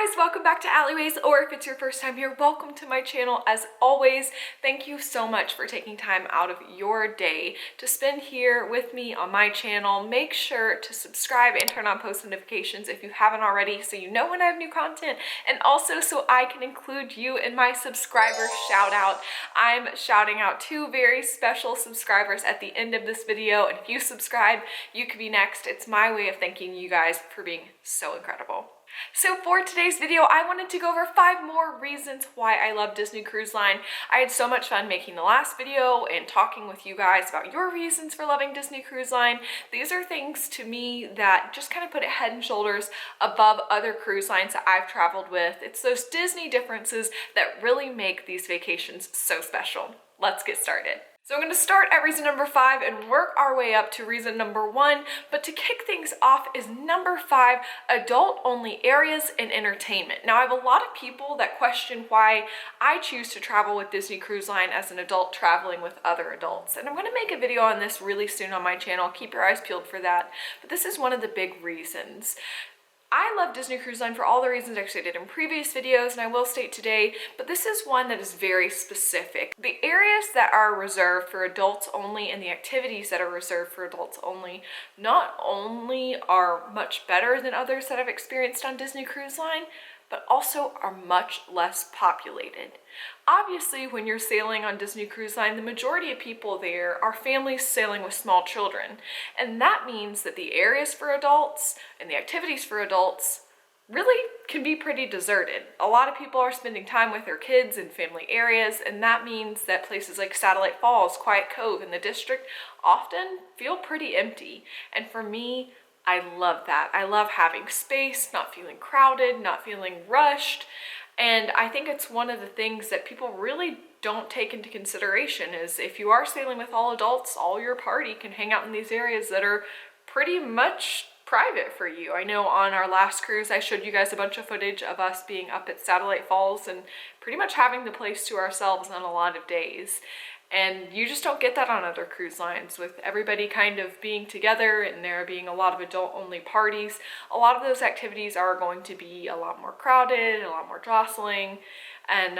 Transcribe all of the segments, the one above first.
guys, welcome back to Alleyways, or if it's your first time here, welcome to my channel. As always, thank you so much for taking time out of your day to spend here with me on my channel. Make sure to subscribe and turn on post notifications if you haven't already so you know when I have new content, and also so I can include you in my subscriber shout out. I'm shouting out two very special subscribers at the end of this video, and if you subscribe, you could be next. It's my way of thanking you guys for being so incredible. So for today's video, I wanted to go over 5 more reasons why I love Disney Cruise Line. I had so much fun making the last video and talking with you guys about your reasons for loving Disney Cruise Line. These are things to me that just kind of put it head and shoulders above other cruise lines that I've traveled with. It's those Disney differences that really make these vacations so special. Let's get started. So I'm going to start at reason number 5 and work our way up to reason number 1. But to kick things off is number 5, adult-only areas and entertainment. Now, I have a lot of people that question why I choose to travel with Disney Cruise Line as an adult traveling with other adults. And I'm going to make a video on this really soon on my channel. Keep your eyes peeled for that. But this is one of the big reasons. I love Disney Cruise Line for all the reasons I stated in previous videos, and I will state today, but this is one that is very specific. The areas that are reserved for adults only and the activities that are reserved for adults only not only are much better than others that I've experienced on Disney Cruise Line, but also are much less populated. Obviously, when you're sailing on Disney Cruise Line, the majority of people there are families sailing with small children. And that means that the areas for adults and the activities for adults really can be pretty deserted. A lot of people are spending time with their kids in family areas, and that means that places like Satellite Falls, Quiet Cove, and the District often feel pretty empty. And for me, I love that. I love having space, not feeling crowded, not feeling rushed. And I think it's one of the things that people really don't take into consideration is if you are sailing with all adults, all your party can hang out in these areas that are pretty much private for you. I know on our last cruise, I showed you guys a bunch of footage of us being up at Satellite Falls and pretty much having the place to ourselves on a lot of days. And you just don't get that on other cruise lines with everybody kind of being together and there being a lot of adult-only parties. A lot of those activities are going to be a lot more crowded, a lot more jostling, and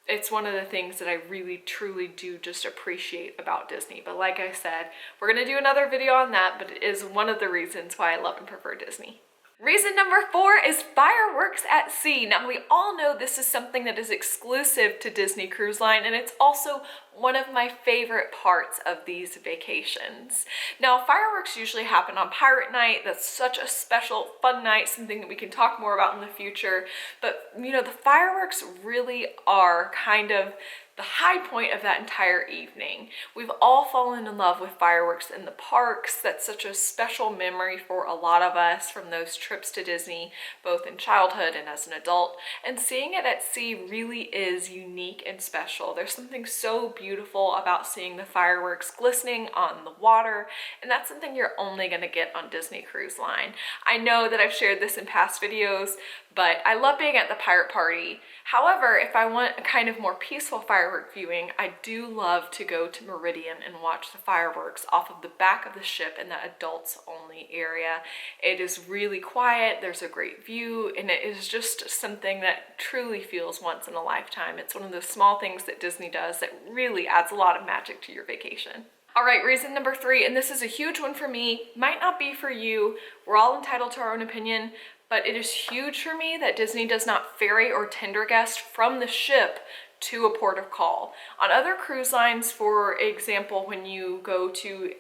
it's one of the things that I really truly do just appreciate about Disney. But like I said, we're going to do another video on that, but it is one of the reasons why I love and prefer Disney. Reason number 4 is fireworks at sea. Now, we all know this is something that is exclusive to Disney Cruise Line, and it's also one of my favorite parts of these vacations. Now, fireworks usually happen on Pirate Night. That's such a special, fun night, something that we can talk more about in the future. But, you know, the fireworks really are kind of the high point of that entire evening. We've all fallen in love with fireworks in the parks. That's such a special memory for a lot of us from those trips to Disney, both in childhood and as an adult. And seeing it at sea really is unique and special. There's something so beautiful about seeing the fireworks glistening on the water, and that's something you're only going to get on Disney Cruise Line. I know that I've shared this in past videos, but I love being at the pirate party. However, if I want a kind of more peaceful firework viewing, I do love to go to Meridian and watch the fireworks off of the back of the ship in the adults only area. It is really quiet, there's a great view, and it is just something that truly feels once in a lifetime. It's one of those small things that Disney does that really adds a lot of magic to your vacation. All right, reason number 3, and this is a huge one for me, might not be for you. We're all entitled to our own opinion, but it is huge for me that Disney does not ferry or tender guests from the ship to a port of call. On other cruise lines, for example, when you go to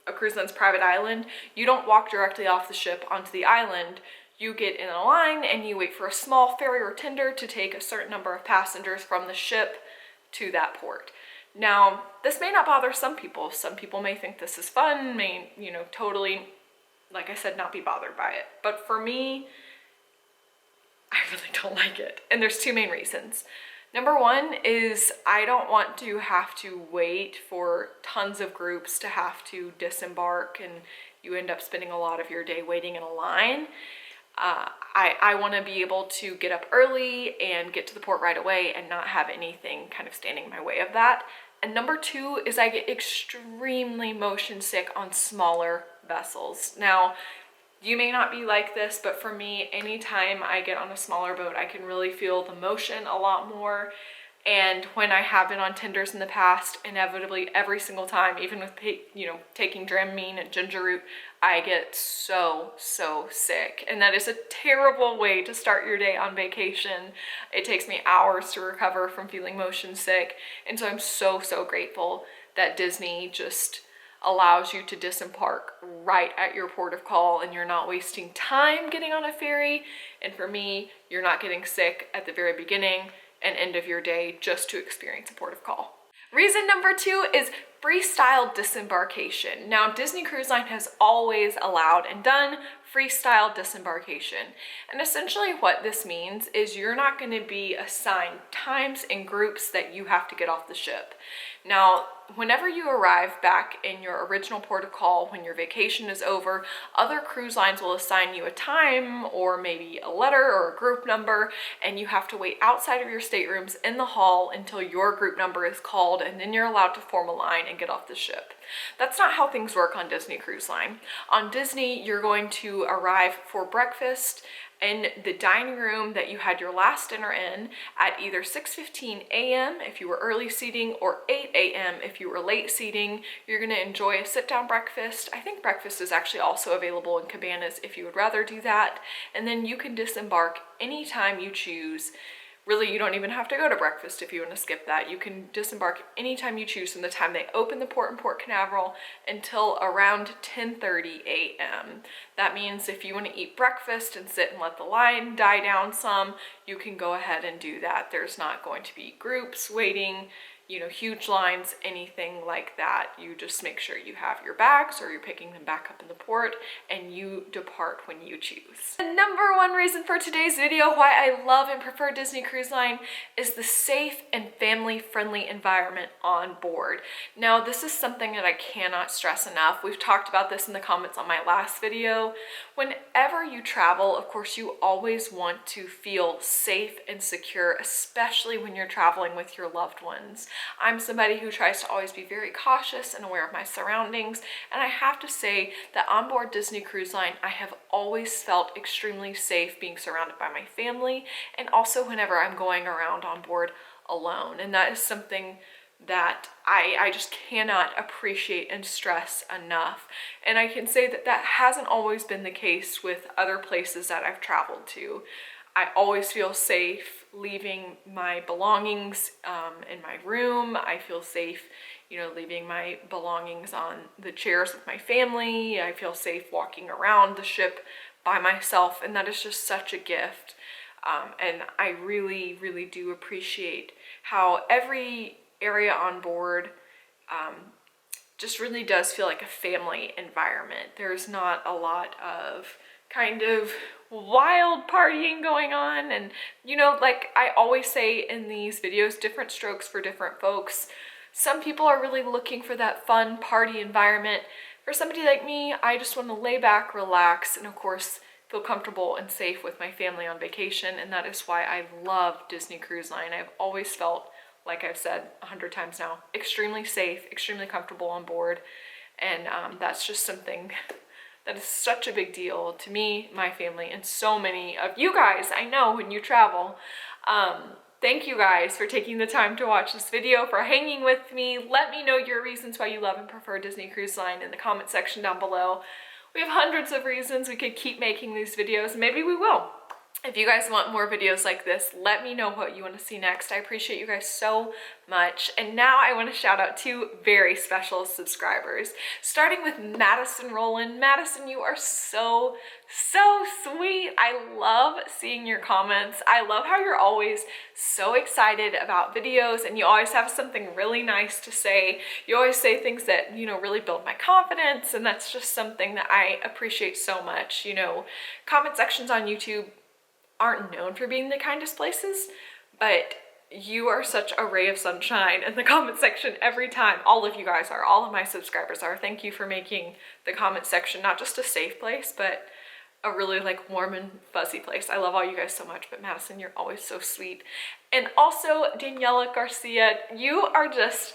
a cruise line's private island, you don't walk directly off the ship onto the island. You get in a line and you wait for a small ferry or tender to take a certain number of passengers from the ship to that port. Now, this may not bother some people. Some people may think this is fun, may, totally, like I said, not be bothered by it. But for me, I really don't like it. And there's 2 main reasons. Number 1 is I don't want to have to wait for tons of groups to have to disembark and you end up spending a lot of your day waiting in a line. I want to be able to get up early and get to the port right away and not have anything kind of standing in my way of that. And number 2 is I get extremely motion sick on smaller vessels. Now, You may not be like this, but for me, anytime I get on a smaller boat, I can really feel the motion a lot more. And when I have been on tenders in the past, inevitably every single time, even with, you know, taking Dramamine and ginger root, I get so sick. And that is a terrible way to start your day on vacation. It takes me hours to recover from feeling motion sick. And so I'm so grateful that Disney just allows you to disembark right at your port of call, and you're not wasting time getting on a ferry. And for me, you're not getting sick at the very beginning and end of your day just to experience a port of call. Reason number 2 is freestyle disembarkation. Now, Disney Cruise Line has always allowed and done freestyle disembarkation. And essentially what this means is you're not going to be assigned times and groups that you have to get off the ship. Now, whenever you arrive back in your original port of call, when your vacation is over, other cruise lines will assign you a time or maybe a letter or a group number, and you have to wait outside of your staterooms in the hall until your group number is called, and then you're allowed to form a line and get off the ship. That's not how things work on Disney Cruise Line. On Disney, you're going to arrive for breakfast in the dining room that you had your last dinner in at either 6:15 a.m. if you were early seating or 8 a.m. if you were late seating. You're going to enjoy a sit-down breakfast. I think breakfast is actually also available in cabanas if you would rather do that. And then you can disembark anytime you choose. Really, you don't even have to go to breakfast if you want to skip that. You can disembark anytime you choose from the time they open the port in Port Canaveral until around 10:30 a.m. That means if you want to eat breakfast and sit and let the line die down some, you can go ahead and do that. There's not going to be groups waiting, you know, huge lines, anything like that. You just make sure you have your bags or you're picking them back up in the port, and you depart when you choose. The number 1 reason for today's video why I love and prefer Disney Cruise Line is the safe and family-friendly environment on board. Now, this is something that I cannot stress enough. We've talked about this in the comments on my last video. Whenever you travel, of course, you always want to feel safe and secure, especially when you're traveling with your loved ones. I'm somebody who tries to always be very cautious and aware of my surroundings, and I have to say that on board Disney Cruise Line, I have always felt extremely safe being surrounded by my family, and also whenever I'm going around on board alone. And that is something that I just cannot appreciate and stress enough. And I can say that that hasn't always been the case with other places that I've traveled to. I always feel safe leaving my belongings in my room. I feel safe, you know, leaving my belongings on the chairs with my family. I feel safe walking around the ship by myself, and that is just such a gift. And I really do appreciate how every area on board just really does feel like a family environment. There's not a lot of kind of wild partying going on, and you know, like I always say in these videos, different strokes for different folks. Some people are really looking for that fun party environment. For somebody like me, I just want to lay back, relax, and of course feel comfortable and safe with my family on vacation, and that is why I love Disney Cruise Line. I've always felt, like I've said 100 times now, extremely safe, extremely comfortable on board, and that's just something that is such a big deal to me, my family, and so many of you guys I know when you travel. Thank you guys for taking the time to watch this video, for hanging with me. Let me know your reasons why you love and prefer Disney Cruise Line in the comment section down below. We have hundreds of reasons we could keep making these videos. Maybe we will. If you guys want more videos like this, let me know what you want to see next. I appreciate you guys so much. And now I want to shout out 2 very special subscribers, starting with Madison Rowland. Madison, you are so sweet. I love seeing your comments. I love how you're always so excited about videos, and you always have something really nice to say. You always say things that, you know, really build my confidence, and that's just something that I appreciate so much. You know, comment sections on YouTube aren't known for being the kindest places, but you are such a ray of sunshine in the comment section every time. All of you guys are, all of my subscribers are. Thank you for making the comment section not just a safe place, but a really like warm and fuzzy place. I love all you guys so much, but Madison, you're always so sweet. And also Daniela Garcia, you are just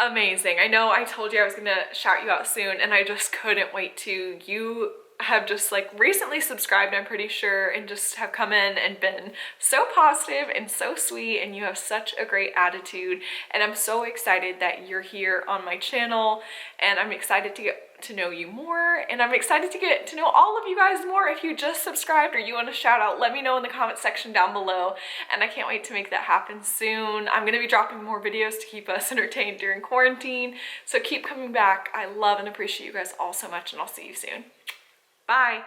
amazing. I know I told you I was gonna shout you out soon, and I just couldn't wait to. You have just like recently subscribed, I'm pretty sure, and just have come in and been so positive and so sweet, and you have such a great attitude, and I'm so excited that you're here on my channel, and I'm excited to get to know you more, and I'm excited to get to know all of you guys more. If you just subscribed or you want a shout out, let me know in the comment section down below, and I can't wait to make that happen soon. I'm gonna be dropping more videos to keep us entertained during quarantine, so keep coming back. I love and appreciate you guys all so much, and I'll see you soon. Bye.